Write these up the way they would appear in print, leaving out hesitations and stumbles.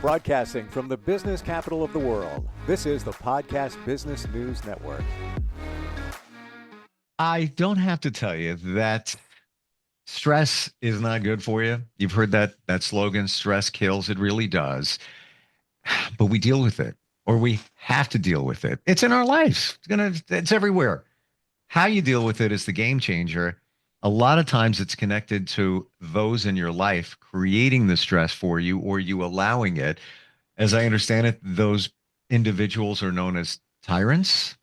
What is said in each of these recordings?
Broadcasting from the business capital of the world, this is the Podcast Business News Network. I don't have to tell you that stress is not good for you. You've heard that slogan, stress kills. It really does. But we deal with it, or we have to deal with it. It's in our lives. It's everywhere. How you deal with it is the game changer. A lot of times it's connected to those in your life creating the stress for you or you allowing it. As I understand it, those individuals are known as tyrants.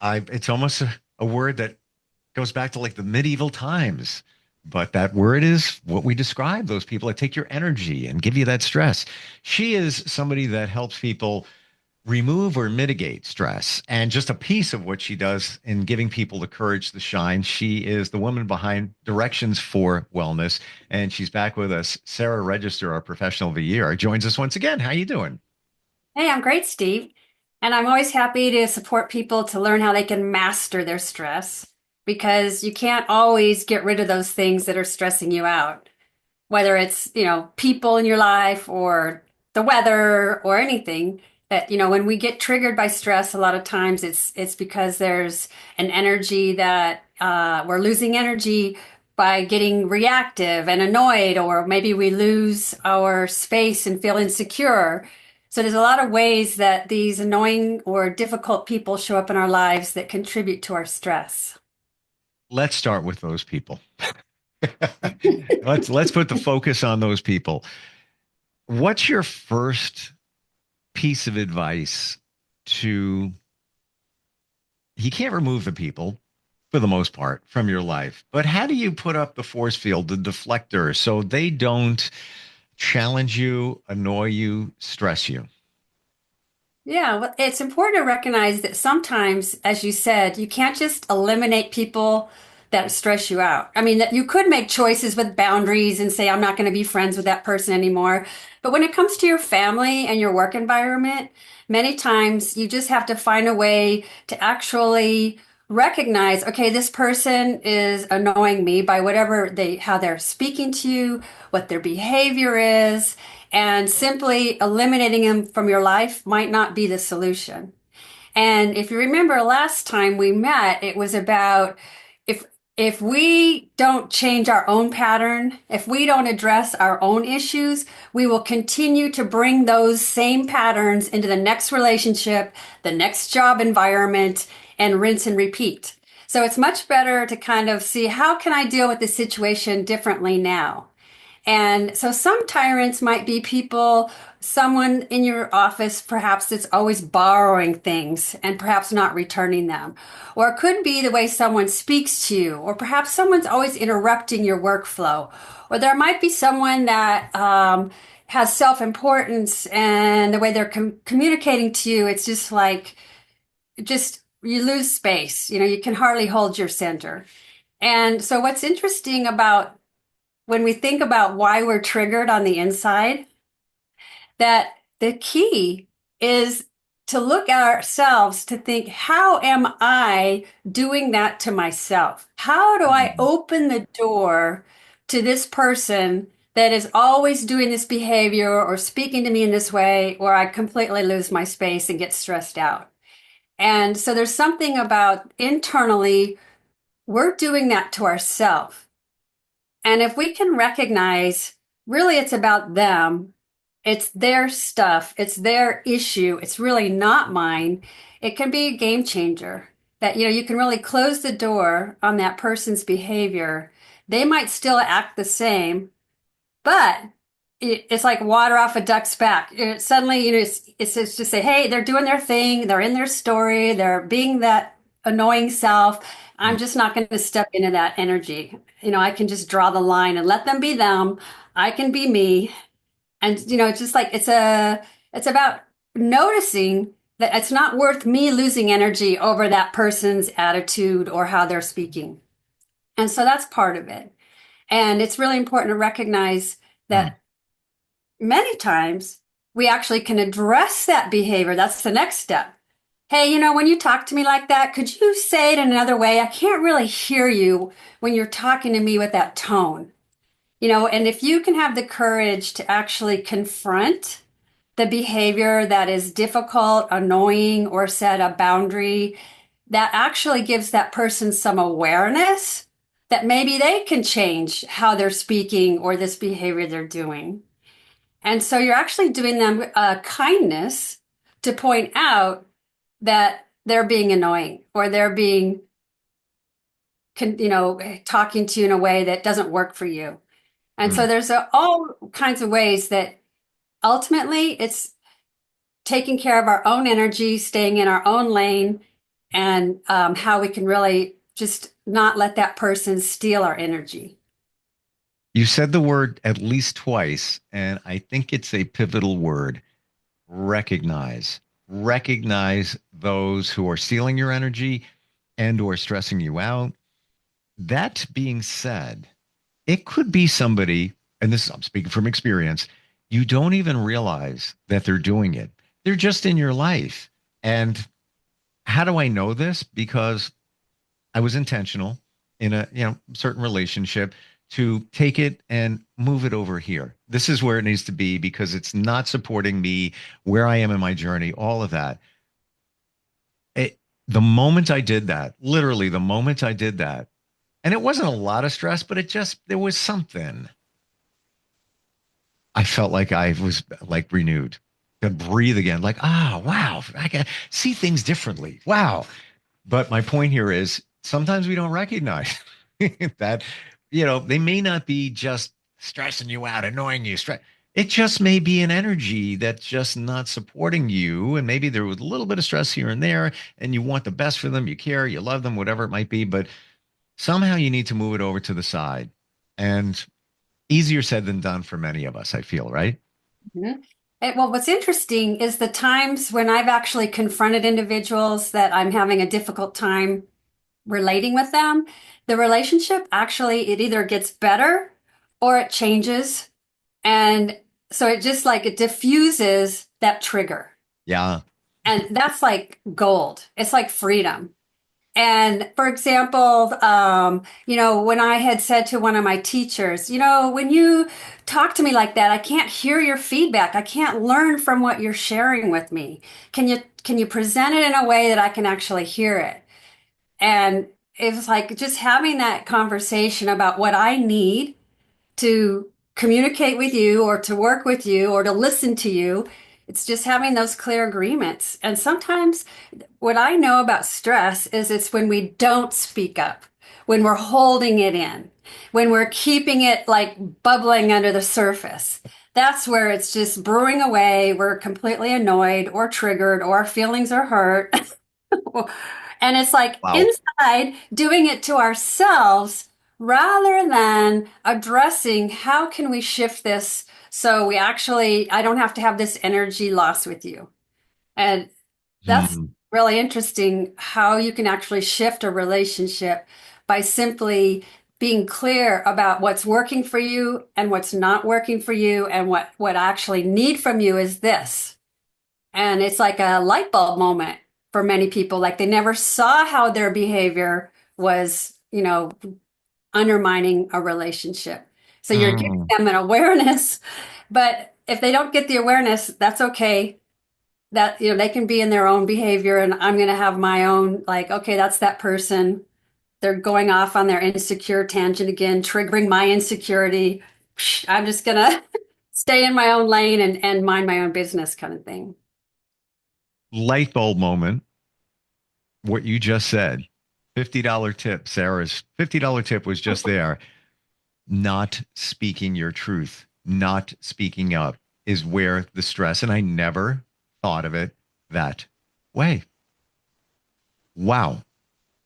It's almost a word that goes back to like the medieval times. But that word is what we describe those people that take your energy and give you that stress. She is somebody that helps people remove or mitigate stress. And just a piece of what she does in giving people the courage to shine. She is the woman behind Directions for Wellness. And she's back with us. Sara Regester, our professional of the year, joins us once again. How you doing? Hey, I'm great, Steve. And I'm always happy to support people to learn how they can master their stress because you can't always get rid of those things that are stressing you out, whether it's, people in your life or the weather or anything that, when we get triggered by stress, a lot of times it's because there's an energy that we're losing energy by getting reactive and annoyed, or maybe we lose our space and feel insecure. So there's a lot of ways that these annoying or difficult people show up in our lives that contribute to our stress. Let's start with those people. Let's put the focus on those people. What's your first piece of advice to you can't remove the people for the most part from your life, but how do you put up the force field, the deflector, so they don't challenge you, annoy you, stress you? Yeah, well, it's important to recognize that sometimes, as you said, you can't just eliminate people that stress you out. I mean, that you could make choices with boundaries and say, I'm not going to be friends with that person anymore. But when it comes to your family and your work environment, many times you just have to find a way to actually recognize, okay, this person is annoying me by how they're speaking to you, what their behavior is, and simply eliminating them from your life might not be the solution. And if you remember last time we met, it was about if if we don't change our own pattern, if we don't address our own issues, we will continue to bring those same patterns into the next relationship, the next job environment, and rinse and repeat. So it's much better to kind of see, how can I deal with this situation differently now? And so some tyrants might be someone in your office, perhaps that's always borrowing things and perhaps not returning them. Or it could be the way someone speaks to you, or perhaps someone's always interrupting your workflow. Or there might be someone that has self-importance and the way they're communicating to you, it's just like, just you lose space. You can hardly hold your center. And so what's interesting about when we think about why we're triggered on the inside, that the key is to look at ourselves to think, how am I doing that to myself? How do I open the door to this person that is always doing this behavior or speaking to me in this way, where I completely lose my space and get stressed out? And so there's something about internally, we're doing that to ourselves. And if we can recognize, really, it's about them, it's their stuff, it's their issue, it's really not mine, it can be a game changer. That, you can really close the door on that person's behavior. They might still act the same, but it's like water off a duck's back. Suddenly, it's just to say, hey, they're doing their thing, they're in their story, they're being that annoying self. I'm just not going to step into that energy. I can just draw the line and let them be them. I can be me. And, it's just like, it's about noticing that it's not worth me losing energy over that person's attitude or how they're speaking. And so that's part of it. And it's really important to recognize Mm. that many times we actually can address that behavior. That's the next step. Hey, when you talk to me like that, could you say it in another way? I can't really hear you when you're talking to me with that tone. And if you can have the courage to actually confront the behavior that is difficult, annoying, or set a boundary that actually gives that person some awareness that maybe they can change how they're speaking or this behavior they're doing. And so you're actually doing them a kindness to point out that they're being annoying or they're being, talking to you in a way that doesn't work for you. And so Mm. there's all kinds of ways that ultimately it's taking care of our own energy, staying in our own lane, and how we can really just not let that person steal our energy. You said the word at least twice, and I think it's a pivotal word. Recognize. Recognize those who are stealing your energy and or stressing you out. That being said, it could be somebody, and this I'm speaking from experience, you don't even realize that they're doing it. They're just in your life. And how do I know this? Because I was intentional in a certain relationship to take it and move it over here. This is where it needs to be because it's not supporting me where I am in my journey, all of that. The moment I did that, literally the moment I did that, and it wasn't a lot of stress, but there was something. I felt like I was like renewed to breathe again, like, wow, I can see things differently. Wow. But my point here is sometimes we don't recognize that, they may not be just stressing you out, annoying you. It just may be an energy that's just not supporting you. And maybe there was a little bit of stress here and there, and you want the best for them. You care, you love them, whatever it might be. But somehow you need to move it over to the side. And easier said than done for many of us, I feel, right? Mhm. Well, what's interesting is the times when I've actually confronted individuals that I'm having a difficult time relating with them, the relationship actually, it either gets better or it changes. And so it just like it diffuses that trigger. Yeah. And that's like gold. It's like freedom. And for example, when I had said to one of my teachers, when you talk to me like that, I can't hear your feedback. I can't learn from what you're sharing with me. Can you present it in a way that I can actually hear it? And it was like just having that conversation about what I need to communicate with you or to work with you or to listen to you. It's just having those clear agreements. And sometimes what I know about stress is it's when we don't speak up, when we're holding it in, when we're keeping it like bubbling under the surface. That's where it's just brewing away. We're completely annoyed or triggered or our feelings are hurt. And it's like Wow. inside doing it to ourselves rather than addressing how can we shift this so I don't have to have this energy loss with you. And that's Hmm. really interesting how you can actually shift a relationship by simply being clear about what's working for you and what's not working for you and what I actually need from you is this. And it's like a light bulb moment for many people. Like they never saw how their behavior was, undermining a relationship. So you're giving Mm. them an awareness, but if they don't get the awareness, that's okay. That, they can be in their own behavior and I'm going to have my own, like, okay, that's that person. They're going off on their insecure tangent again, triggering my insecurity. I'm just going to stay in my own lane and mind my own business kind of thing. Light bulb moment. What you just said. $50 tip. Sarah's $50 tip was just there. Not speaking your truth, not speaking up is where the stress, and I never thought of it that way. Wow.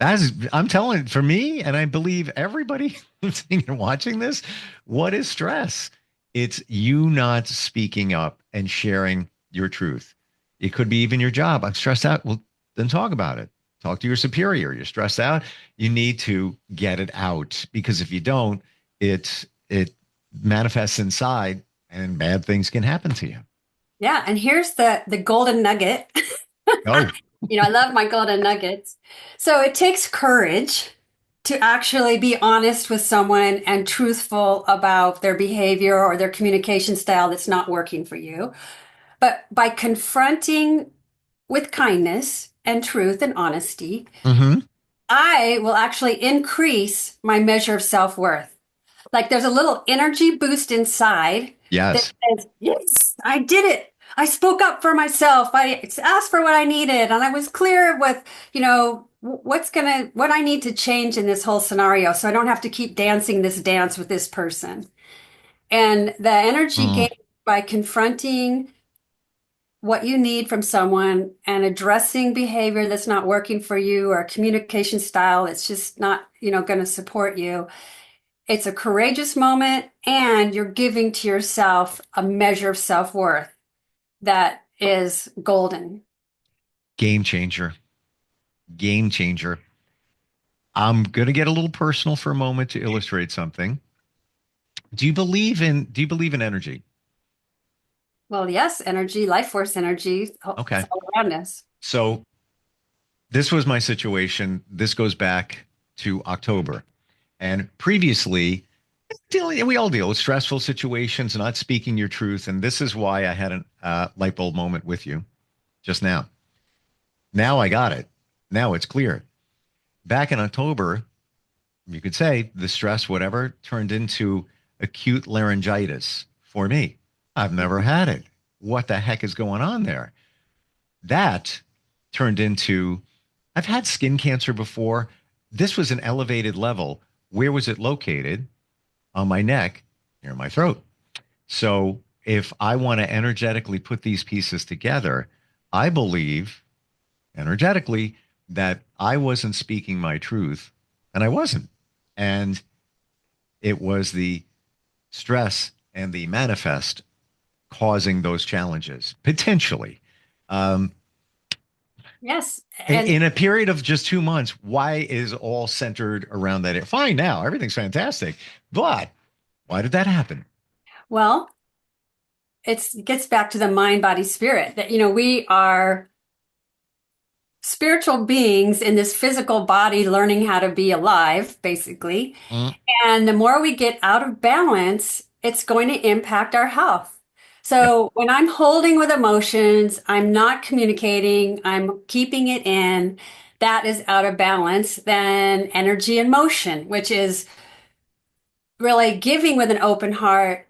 I'm telling for me, and I believe everybody listening and watching this, what is stress? It's you not speaking up and sharing your truth. It could be even your job. I'm stressed out. Well, then talk about it. Talk to your superior. You're stressed out. You need to get it out because if you don't, it manifests inside and bad things can happen to you. Yeah, and here's the golden nugget. Oh, I love my golden nuggets. So it takes courage to actually be honest with someone and truthful about their behavior or their communication style that's not working for you. But by confronting with kindness and truth and honesty, Hmm. I will actually increase my measure of self-worth. Like there's a little energy boost inside that Yes. says, yes, I did it. I spoke up for myself. I asked for what I needed and I was clear with, what I need to change in this whole scenario so I don't have to keep dancing this dance with this person. And the energy Mm. gained by confronting what you need from someone and addressing behavior that's not working for you or a communication style that's just not, going to support you. It's a courageous moment and you're giving to yourself a measure of self-worth that is golden. Game changer. Game changer. I'm going to get a little personal for a moment to illustrate something. Do you believe in energy? Well, yes, energy, life force energy, it's Okay. all around us. So this was my situation. This goes back to October. And previously, we all deal with stressful situations, not speaking your truth. And this is why I had a light bulb moment with you just now. Now I got it. Now it's clear. Back in October, you could say the stress, whatever, turned into acute laryngitis for me. I've never had it. What the heck is going on there? That turned into, I've had skin cancer before. This was an elevated level. Where was it located? On my neck, near my throat. So if I want to energetically put these pieces together, I believe energetically that I wasn't speaking my truth and I wasn't. And it was the stress and the manifest causing those challenges potentially. Um, Yes. in And a period of just 2 months, why is all centered around that? Fine now, everything's fantastic. But why did that happen? well, it gets back to the mind, body, spirit that, we are spiritual beings in this physical body learning how to be alive, basically. Mm, And the more we get out of balance, it's going to impact our health. yep. So when I'm holding with emotions, I'm not communicating, I'm keeping it in, that is out of balance. Then energy and motion, which is really giving with an open heart,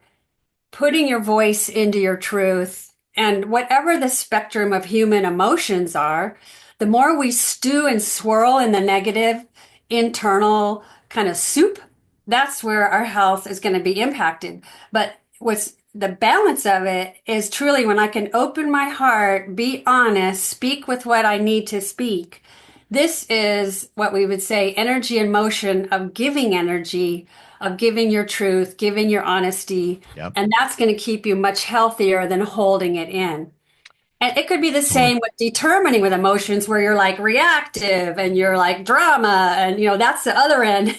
putting your voice into your truth, and whatever the spectrum of human emotions are, the more we stew and swirl in the negative internal kind of soup, that's where our health is going to be impacted. But what's the balance of it is truly when I can open my heart, be honest, speak with what I need to speak. This is what we would say energy and motion of giving energy, of giving your truth, giving your honesty. Yep. And that's going to keep you much healthier than holding it in. And it could be the Totally. same with determining with emotions where you're like reactive and you're like drama. And, that's the other end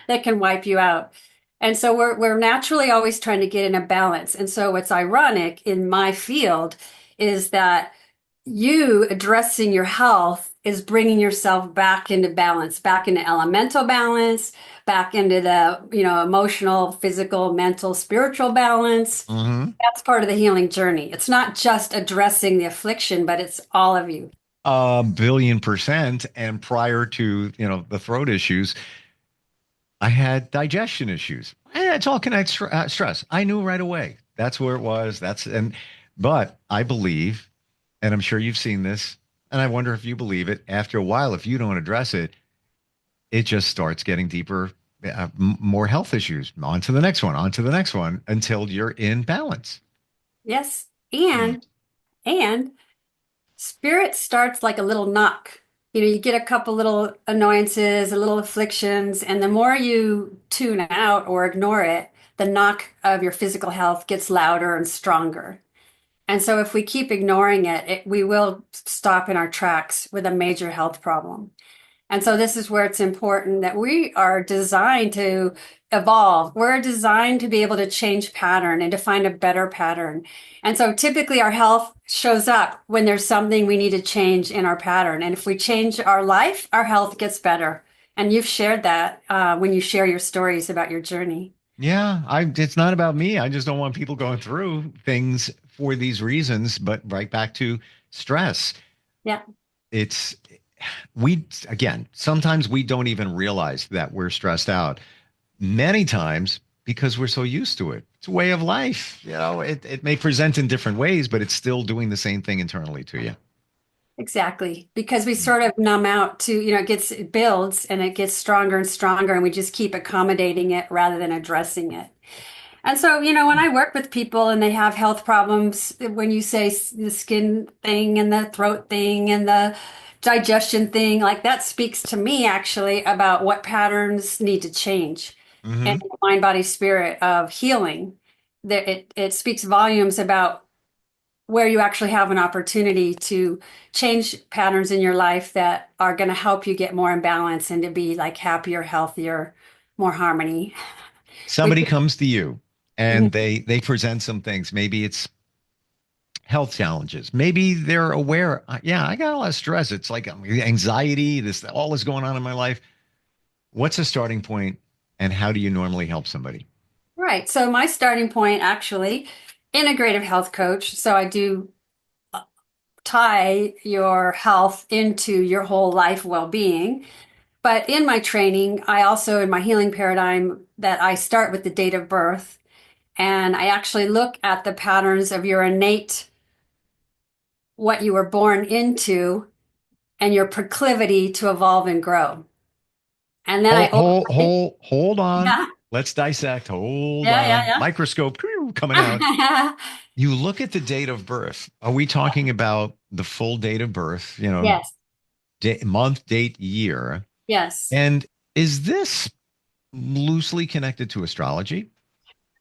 that can wipe you out. And so we're naturally always trying to get in a balance. And so what's ironic in my field is that you addressing your health is bringing yourself back into balance, back into elemental balance, back into the, emotional, physical, mental, spiritual balance. Hmm. That's part of the healing journey. It's not just addressing the affliction, but it's all of you. A billion percent. And prior to, the throat issues, I had digestion issues. It's all connected stress. I knew right away. That's where it was. But I believe, and I'm sure you've seen this, and I wonder if you believe it. After a while, if you don't address it, it just starts getting deeper, more health issues. On to the next one, on to the next one, until you're in balance. Yes. Mm. And spirit starts like a little knock. You get a couple little annoyances, a little afflictions, and the more you tune out or ignore it, the knock of your physical health gets louder and stronger. And so if we keep ignoring it, we will stop in our tracks with a major health problem. And so this is where it's important that we are designed to evolve. We're designed to be able to change pattern and to find a better pattern. And so typically our health shows up when there's something we need to change in our pattern. And if we change our life, our health gets better. And you've shared that when you share your stories about your journey. Yeah, it's not about me. I just don't want people going through things for these reasons, but right back to stress. Yeah, It's we again, sometimes we don't even realize that we're stressed out. Many times because we're so used to it. It's a way of life. It may present in different ways, but it's still doing the same thing internally to you. exactly. Because we sort of numb out to, it builds and it gets stronger and stronger, and we just keep accommodating it rather than addressing it. And so, when I work with people and they have health problems, when you say the skin thing and the throat thing and the digestion thing, like that speaks to me actually about what patterns need to change and Hmm. mind, body, spirit of healing. That it speaks volumes about where you actually have an opportunity to change patterns in your life that are going to help you get more in balance and to be like happier, healthier, more harmony. With Somebody comes to you and they present some things. Maybe it's health challenges. Maybe they're aware. Yeah, I got a lot of stress. It's like anxiety. This all is going on in my life. What's a starting point, and how do you normally help somebody? Right. So my starting point actually, integrative health coach. So I do tie your health into your whole life well-being. But in my training, I also, in my healing paradigm, that I start with the date of birth, and I actually look at the patterns of your innate, what you were born into, and your proclivity to evolve and grow. And then I Hold on. yeah, Let's dissect. Hold on. yeah, Microscope coming out. yeah. You look at the date of birth. Are we talking about the full date of birth? Yes, Month, date, year. yes. And is this loosely connected to astrology?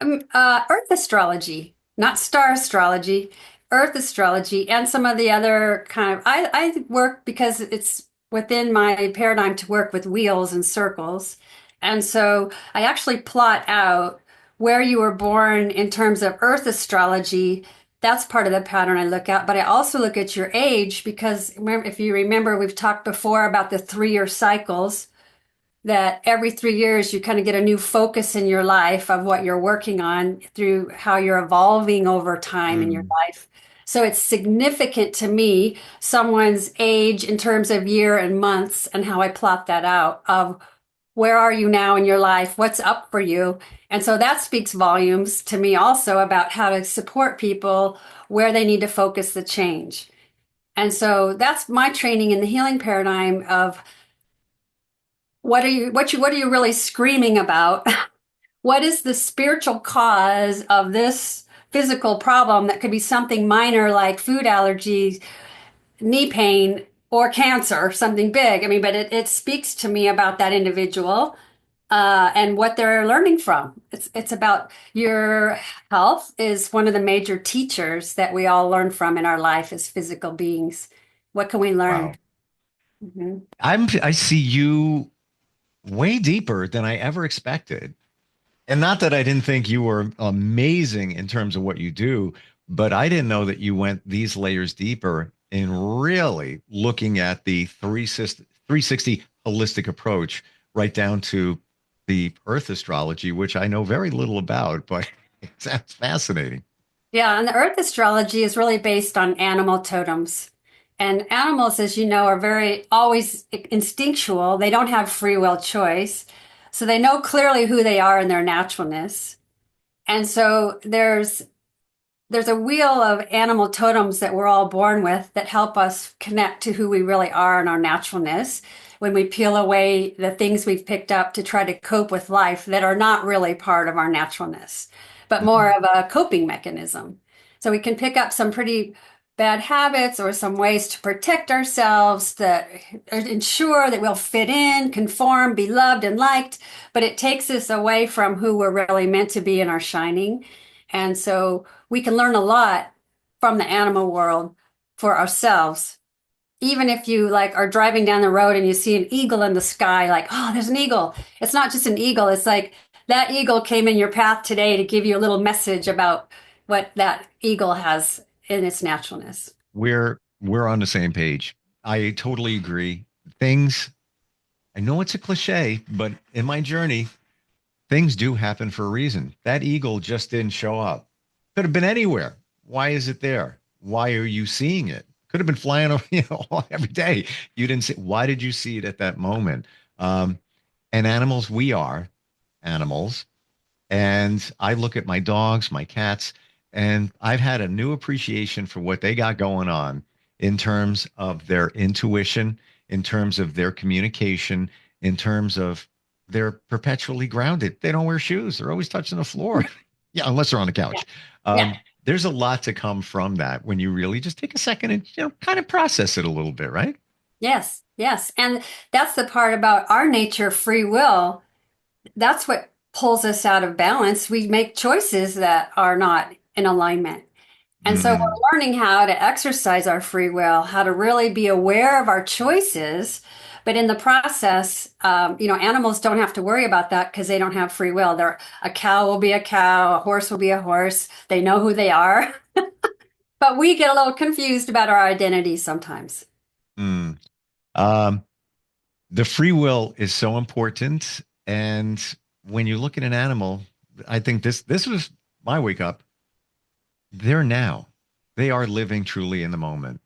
Earth astrology, not star astrology, Earth astrology, and some of the other kind of. I work because it's within my paradigm to work with wheels and circles. And so I actually plot out where you were born in terms of Earth astrology. That's part of the pattern I look at. But I also look at your age because remember, if you remember, we've talked before about the 3-year cycles that every 3 years you kind of get a new focus in your life of what you're working on through how you're evolving over time in your Mm. life. So it's significant to me, someone's age in terms of year and months, and how I plot that out of where are you now in your life? What's up for you? And so that speaks volumes to me also about how to support people where they need to focus the change. And so that's my training in the healing paradigm of what are you really screaming about? What is the spiritual cause of this physical problem that could be something minor like food allergies, knee pain, or cancer, something big? I mean, but it speaks to me about that individual and what they're learning from. It's about your health is one of the major teachers that we all learn from in our life as physical beings. What can we learn? Wow. Mhm. I see you way deeper than I ever expected. And not that I didn't think you were amazing in terms of what you do, but I didn't know that you went these layers deeper in really looking at the 360 holistic approach right down to the earth astrology, which I know very little about, but it sounds fascinating. Yeah, and the earth astrology is really based on animal totems. And animals, as you know, are very always instinctual. They don't have free will choice. So they know clearly who they are in their naturalness. And so there's a wheel of animal totems that we're all born with that help us connect to who we really are in our naturalness when we peel away the things we've picked up to try to cope with life that are not really part of our naturalness, but more Mhm. of a coping mechanism. So we can pick up some pretty bad habits or some ways to protect ourselves that ensure that we'll fit in, conform, be loved and liked, but it takes us away from who we're really meant to be in our shining. And so we can learn a lot from the animal world for ourselves. Even if you like are driving down the road and you see an eagle in the sky, like, oh, there's an eagle. It's not just an eagle. It's like that eagle came in your path today to give you a little message about what that eagle has in its naturalness. We're on the same page. I totally agree. Things, I know it's a cliche, but in my journey, things do happen for a reason. That eagle just didn't show up. Could have been anywhere. Why is it there? Why are you seeing it? Could have been flying over, every day. You didn't see. Why did you see it at that moment? Um, and animals, we are animals. And I look at my dogs, my cats, and I've had a new appreciation for what they got going on in terms of their intuition, in terms of their communication, in terms of they're perpetually grounded. They don't wear shoes. They're always touching the floor. Yeah, unless they're on the Yeah. couch. Yeah. There's a lot to come from that when you really just take a second and kind of process it a little bit, right? Yes. Yes. And that's the part about our nature, free will. That's what pulls us out of balance. We make choices that are not in alignment. And so Mm, we're learning how to exercise our free will, how to really be aware of our choices. But in the process, animals don't have to worry about that because they don't have free will. A cow will be a cow, a horse will be a horse. They know who they are. But we get a little confused about our identity sometimes. mm. Um, the free will is so important. And when you look at an animal, I think this was my wake up. They're now. They are living truly in the moment.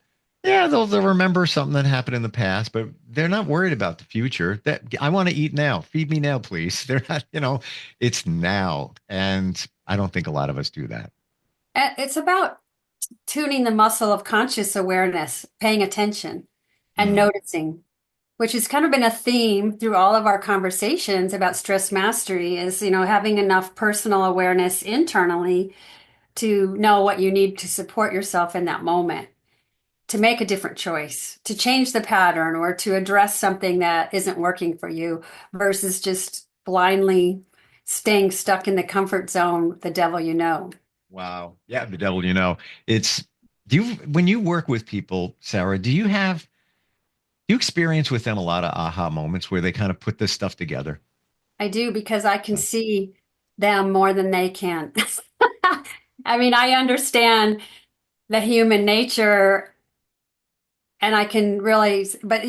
Yeah, they'll remember something that happened in the past, but they're not worried about the future. That I want to eat now. Feed me now, please. They're not, it's now. And I don't think a lot of us do that. And it's about tuning the muscle of conscious awareness, paying attention and Mm. noticing, which has kind of been a theme through all of our conversations about stress mastery is, having enough personal awareness internally to know what you need to support yourself in that moment, to make a different choice, to change the pattern or to address something that isn't working for you versus just blindly staying stuck in the comfort zone, the devil you know. Wow. Yeah, the devil, it's when you work with people, Sarah, do you experience with them a lot of aha moments where they kind of put this stuff together? I do because I can see them more than they can. I mean, I understand the human nature and I can really, but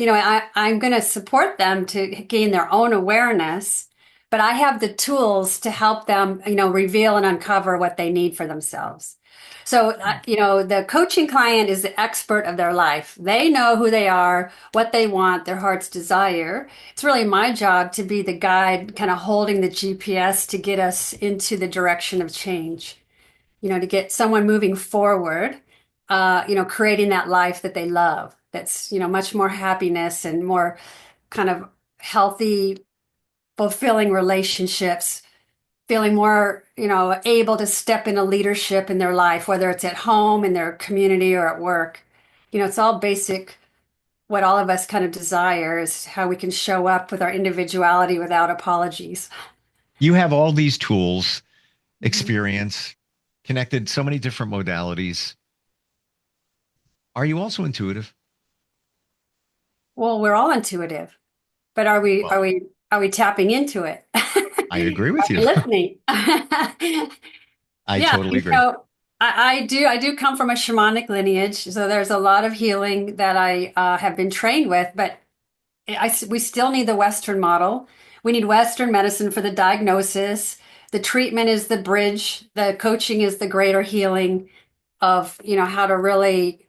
I'm going to support them to gain their own awareness, but I have the tools to help them, reveal and uncover what they need for themselves. So, the coaching client is the expert of their life. They know who they are, what they want, their heart's desire. It's really my job to be the guide, kind of holding the GPS to get us into the direction of change, to get someone moving forward, creating that life that they love. That's, much more happiness and more kind of healthy, fulfilling relationships, feeling more, able to step into leadership in their life, whether it's at home, in their community, or at work. It's all basic. What all of us kind of desire is how we can show up with our individuality without apologies. You have all these tools, Mhm. experience, connected so many different modalities. Are you also intuitive? Well, we're all intuitive, but are we are Well, we are we tapping into it? I agree Are with you. we listening? I Yeah, totally agree. I do come from a shamanic lineage, so there's a lot of healing that I have been trained with, but we still need the Western model. We need Western medicine for the diagnosis. The treatment is the bridge. The coaching is the greater healing of, how to really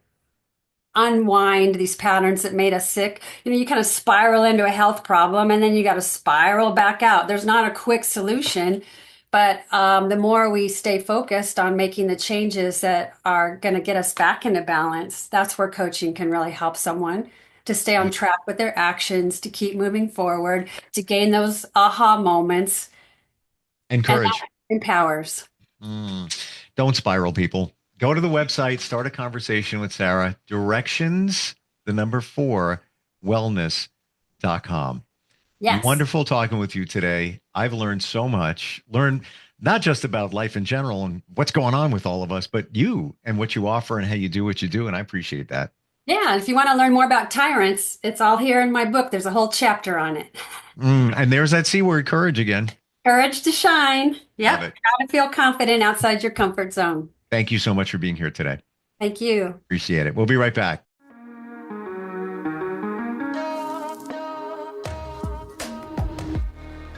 unwind these patterns that made us sick. You kind of spiral into a health problem and then you got to spiral back out. There's not a quick solution, but the more we stay focused on making the changes that are going to get us back into balance, that's where coaching can really help someone to stay on track with their actions, to keep moving forward, to gain those aha moments, And and that courage. empowers. Mm. Don't spiral, people. Go to the website, start a conversation with Sarah. Directions, the number 4, wellness.com. Yes. Wonderful talking with you today. I've learned so much. Learned not just about life in general and what's going on with all of us, but you and what you offer and how you do what you do. And I appreciate that. Yeah, if you want to learn more about tyrants, it's all here in my book. There's a whole chapter on it. And there's that C word, courage again. Courage to shine. Love Yep. it. How to feel confident outside your comfort zone. Thank you so much for being here today. Thank you. Appreciate it. We'll be right back.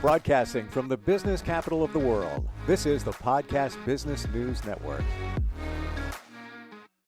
Broadcasting from the business capital of the world, this is the Podcast Business News Network.